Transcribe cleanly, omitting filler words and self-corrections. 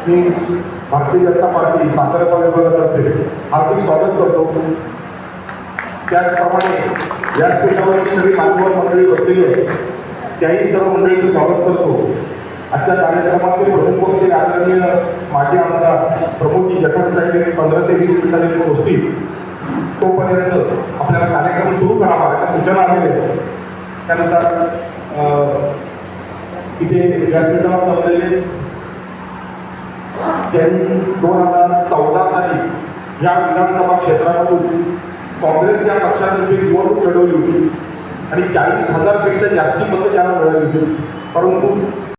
मी Bharatiya Janata party Satara विभागातर्फे हार्दिक स्वागत करतो। त्याचप्रमाणे व्यासपीठावरची सगळी मान्यवर मंडळी बसलेली आहे, त्याही सर्व मंडळींचं स्वागत करतो। आजच्या कार्यक्रमाचे प्रमुख वक्ते आदरणीय माजी आमदार प्रमोदजी जठार साहेब 15 ते 20 मिनिटांनी पोहोचतील, तोपर्यंत आपल्याला कार्यक्रम सुरू करावा अशा सूचना आलेल्या आहेत। त्यानंतर इथे व्यासपीठावर जमलेले ज्यांनी 2014 साली या विधानसभा क्षेत्रामधून काँग्रेस या पक्षातर्फे निवडणूक लढवली होती आणि 40,000 पेक्षा जास्ती मतं त्यांना मिळाली होती, परंतु